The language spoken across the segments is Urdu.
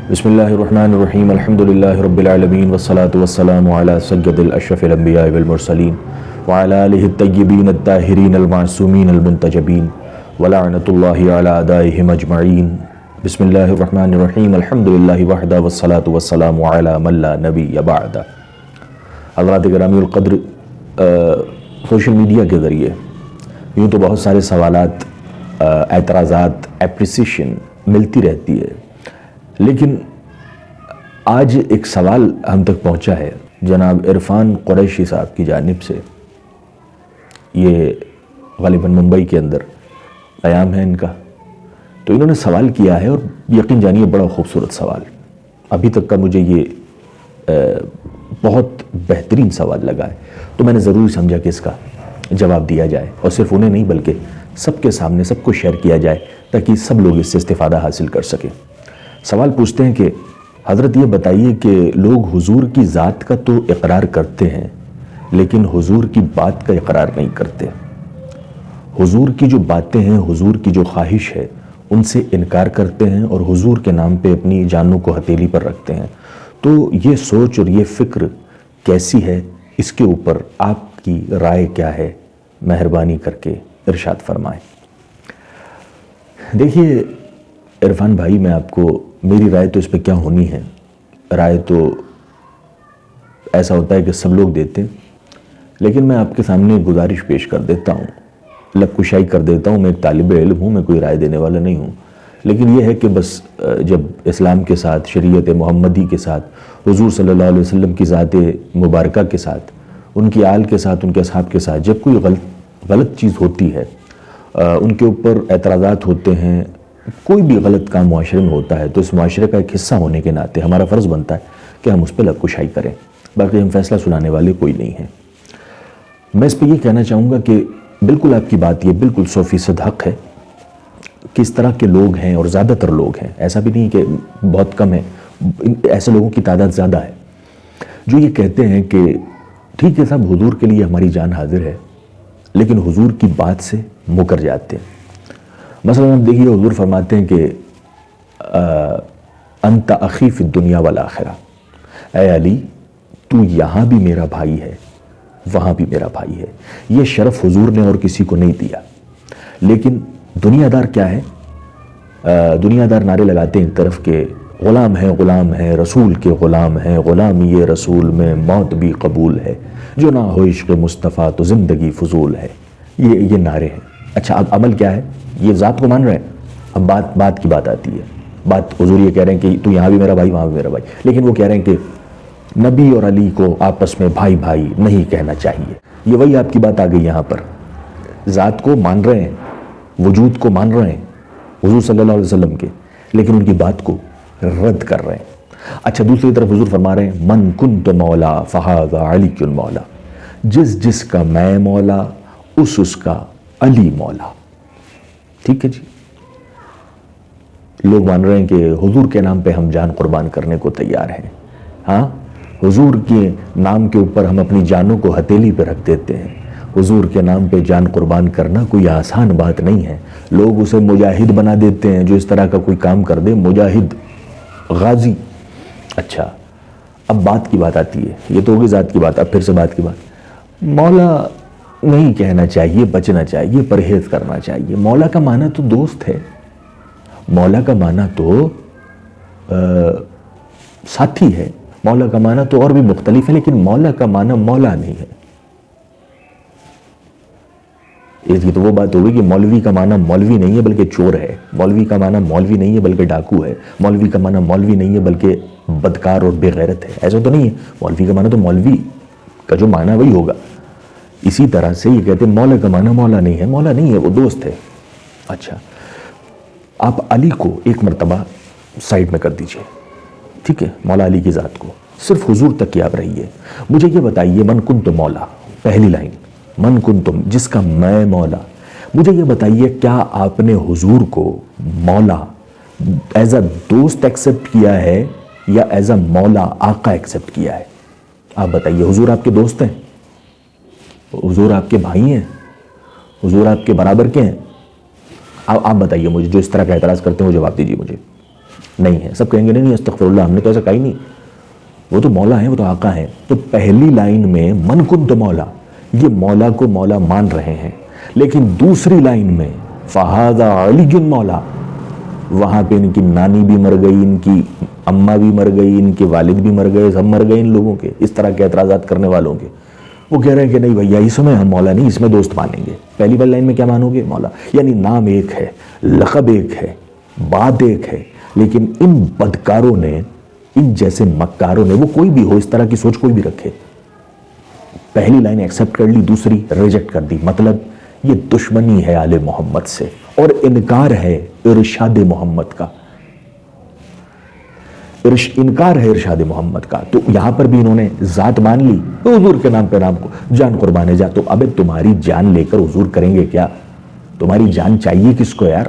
بسم اللہ الرحمن الرحیم الحمدللہ رب العالمین والصلاة والسلام علی سید الاشرف الانبیاء والمرسلین وعلی آلہ الطیبین الطاہرین المعصومین المنتجبین ولعنۃ اللہ علی اعدائہم اجمعین۔ بسم اللہ الرحمن الرحیم الحمدللہ وحدہ والصلاة والسلام علی من لا نبی بعد۔ حضرات گرامی القدر، سوشل میڈیا کے ذریعے یوں تو بہت سارے سوالات، اعتراضات، اپریسیشن ملتی رہتی ہے، لیکن آج ایک سوال ہم تک پہنچا ہے جناب عرفان قریشی صاحب کی جانب سے۔ یہ غالباً ممبئی کے اندر قیام ہے ان کا، تو انہوں نے سوال کیا ہے اور یقین جانیے بڑا خوبصورت سوال، ابھی تک کا مجھے یہ بہت بہترین سوال لگا ہے، تو میں نے ضروری سمجھا کہ اس کا جواب دیا جائے، اور صرف انہیں نہیں بلکہ سب کے سامنے سب کو شیئر کیا جائے تاکہ سب لوگ اس سے استفادہ حاصل کر سکیں۔ سوال پوچھتے ہیں کہ حضرت یہ بتائیے کہ لوگ حضور کی ذات کا تو اقرار کرتے ہیں لیکن حضور کی بات کا اقرار نہیں کرتے، حضور کی جو باتیں ہیں، حضور کی جو خواہش ہے ان سے انکار کرتے ہیں اور حضور کے نام پہ اپنی جانوں کو ہتھیلی پر رکھتے ہیں۔ تو یہ سوچ اور یہ فکر کیسی ہے، اس کے اوپر آپ کی رائے کیا ہے؟ مہربانی کر کے ارشاد فرمائیں۔ دیکھیے عرفان بھائی، میں آپ کو میری رائے تو اس پہ کیا ہونی ہے، رائے تو ایسا ہوتا ہے کہ سب لوگ دیتے ہیں، لیکن میں آپ کے سامنے ایک گزارش پیش کر دیتا ہوں، لب کشائی کر دیتا ہوں۔ میں ایک طالب علم ہوں، میں کوئی رائے دینے والا نہیں ہوں، لیکن یہ ہے کہ بس جب اسلام کے ساتھ، شریعت محمدی کے ساتھ، حضور صلی اللہ علیہ وسلم کی ذات مبارکہ کے ساتھ، ان کی آل کے ساتھ، ان کے اصحاب کے ساتھ جب کوئی غلط چیز ہوتی ہے، ان کے اوپر اعتراضات ہوتے ہیں، کوئی بھی غلط کام معاشرے میں ہوتا ہے، تو اس معاشرے کا ایک حصہ ہونے کے ناطے ہمارا فرض بنتا ہے کہ ہم اس پہ لب کشائی کریں، باقی ہم فیصلہ سنانے والے کوئی نہیں ہیں۔ میں اس پہ یہ کہنا چاہوں گا کہ بالکل آپ کی بات یہ بالکل 100% حق ہے کہ اس طرح کے لوگ ہیں، اور زیادہ تر لوگ ہیں، ایسا بھی نہیں کہ بہت کم ہے، ایسے لوگوں کی تعداد زیادہ ہے جو یہ کہتے ہیں کہ ٹھیک ہے صاحب، حضور کے لیے ہماری جان حاضر ہے، لیکن حضور کی بات سے مکر جاتے ہیں۔ مثلا ہم دیکھیے، حضور فرماتے ہیں کہ انت اخی فی الدنیا والآخرہ، اے علی تو یہاں بھی میرا بھائی ہے، وہاں بھی میرا بھائی ہے۔ یہ شرف حضور نے اور کسی کو نہیں دیا، لیکن دنیا دار کیا ہے؟ دنیا دار نعرے لگاتے ہیں ایک طرف کہ غلام ہے رسول کے غلام ہیں، غلامی یہ رسول میں موت بھی قبول ہے، جو نہ ہو عشق مصطفیٰ تو زندگی فضول ہے۔ یہ نعرے ہیں۔ اچھا، اب عمل کیا ہے؟ یہ ذات کو مان رہے ہیں، اب بات کی بات آتی ہے۔ بات حضور یہ کہہ رہے ہیں کہ تو یہاں بھی میرا بھائی، وہاں بھی میرا بھائی، لیکن وہ کہہ رہے ہیں کہ نبی اور علی کو آپس میں بھائی بھائی نہیں کہنا چاہیے۔ یہ وہی آپ کی بات آ گئی یہاں پر، ذات کو مان رہے ہیں، وجود کو مان رہے ہیں حضور صلی اللہ علیہ وسلم کے، لیکن ان کی بات کو رد کر رہے ہیں۔ اچھا، دوسری طرف حضور فرما رہے ہیں من کنت مولا فہذا علی مولا، جس کا میں مولا اس کا علی مولا۔ ٹھیک ہے جی، لوگ مان رہے ہیں کہ حضور کے نام پہ ہم جان قربان کرنے کو تیار ہیں۔ ہاں، حضور کے نام کے اوپر ہم اپنی جانوں کو ہتھیلی پہ رکھ دیتے ہیں۔ حضور کے نام پہ جان قربان کرنا کوئی آسان بات نہیں ہے، لوگ اسے مجاہد بنا دیتے ہیں، جو اس طرح کا کوئی کام کر دے مجاہد، غازی۔ اچھا، اب بات کی بات آتی ہے، یہ تو ہوگی ذات کی بات، اب پھر سے بات کی بات۔ مولا نہیں کہنا چاہیے، بچنا چاہیے، پرہیز کرنا چاہیے۔ مولا کا معنی تو دوست ہے، مولا کا معنی تو ساتھی ہے، مولا کا معنی تو اور بھی مختلف ہے، لیکن مولا کا معنی مولا نہیں ہے۔ اس کی تو وہ بات ہوگی کہ مولوی کا معنی مولوی نہیں ہے بلکہ چور ہے، مولوی کا معنی مولوی نہیں ہے بلکہ ڈاکو ہے، مولوی کا معنی مولوی نہیں ہے بلکہ بدکار اور بے غیرت ہے۔ ایسا تو نہیں ہے، مولوی کا معنی تو مولوی کا جو معنی وہی ہوگا۔ اسی طرح سے یہ کہتے ہیں مولا کا معنی مولا نہیں ہے، مولا نہیں ہے، وہ دوست ہے۔ اچھا، آپ علی کو ایک مرتبہ سائڈ میں کر دیجئے، ٹھیک ہے، مولا علی کی ذات کو صرف حضور تک کی آپ رہیے۔ مجھے یہ بتائیے، من کنت مولا، پہلی لائن، من کنتم، جس کا میں مولا، مجھے یہ بتائیے کیا آپ نے حضور کو مولا ایز اے دوست ایکسیپٹ کیا ہے یا ایز اے مولا آقا ایکسیپٹ کیا ہے؟ آپ بتائیے، حضور آپ کے دوست ہیں، حضور آپ کے بھائی ہیں، حضور آپ کے برابر کے ہیں؟ آپ بتائیے مجھے، جو اس طرح کا اعتراض کرتے ہیں وہ جواب دیجیے مجھے۔ نہیں ہے. سب کہیں گے نہیں استغفر اللہ, ہم نے تو ایسا کہا ہی نہیں, وہ تو مولا ہیں, وہ تو آقا ہیں. تو پہلی لائن میں من کنت مولا, یہ مولا کو مولا مان رہے ہیں, لیکن دوسری لائن میں فہذا علی مولا, وہاں پہ ان کی نانی بھی مر گئی, ان کی اماں بھی مر گئی, ان کے والد بھی مر گئے, سب مر گئے ان لوگوں کے, اس طرح کے اعتراضات کرنے والوں کے. وہ کہہ رہے ہیں کہ نہیں بھیا اس میں ہم مولا نہیں, اس میں دوست مانیں گے. پہلی والی لائن میں کیا مانو گے؟ مولا. یعنی نام ایک ہے, لقب ایک ہے, بات ایک ہے, لیکن ان بدکاروں نے, ان جیسے مکاروں نے, وہ کوئی بھی ہو, اس طرح کی سوچ کوئی بھی رکھے, پہلی لائن ایکسیپٹ کر لی, دوسری ریجیکٹ کر دی. مطلب یہ دشمنی ہے آل محمد سے اور انکار ہے ارشاد محمد کا, انکار ہے ارشاد محمد کا. تو یہاں پر بھی انہوں نے ذات مان لی, حضور کے نام پہ نام کو جان قربانے جا. تو ابے تمہاری جان لے کر حضور کریں گے کیا؟ تمہاری جان چاہیے کس کو یار؟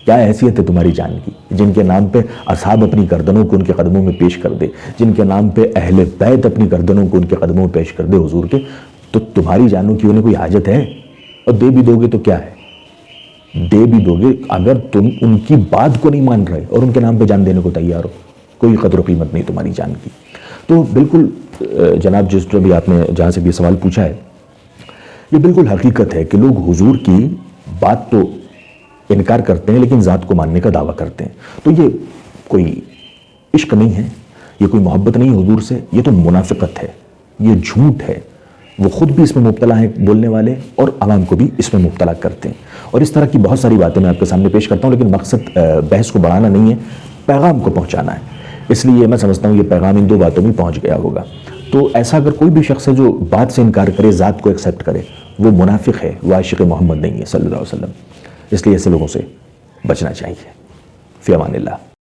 کیا حیثیت ہے تمہاری جان کی؟ جن کے نام پہ اصحاب اپنی گردنوں کو ان کے قدموں میں پیش کر دے, جن کے نام پہ اہل بیت اپنی گردنوں کو ان کے قدموں میں پیش کر دے حضور کے, تو تمہاری جانوں کی انہیں کوئی حاجت ہے؟ اور دے بھی دو گے تو کیا ہے, دے بھی دو گے اگر تم ان کی بات کو نہیں مان رہے اور ان کے نام پہ جان دینے کو تیار ہو, کوئی قدر و قیمت نہیں تمہاری جان کی. تو بالکل جناب جس جو بھی آپ نے جہاں سے بھی سوال پوچھا ہے, یہ بالکل حقیقت ہے کہ لوگ حضور کی بات تو انکار کرتے ہیں لیکن ذات کو ماننے کا دعویٰ کرتے ہیں. تو یہ کوئی عشق نہیں ہے, یہ کوئی محبت نہیں حضور سے, یہ تو منافقت ہے, یہ جھوٹ ہے. وہ خود بھی اس میں مبتلا ہیں بولنے والے, اور عوام کو بھی اس میں مبتلا کرتے ہیں. اور اس طرح کی بہت ساری باتیں میں آپ کے سامنے پیش کرتا ہوں, لیکن مقصد بحث کو بڑھانا نہیں ہے, پیغام کو پہنچانا ہے. اس لیے میں سمجھتا ہوں یہ پیغام ان دو باتوں میں پہنچ گیا ہوگا. تو ایسا اگر کوئی بھی شخص ہے جو بات سے انکار کرے, ذات کو ایکسیپٹ کرے, وہ منافق ہے, وہ عاشق محمد نہیں ہے صلی اللہ علیہ وسلم. اس لیے ایسے لوگوں سے بچنا چاہیے. فی امان اللہ.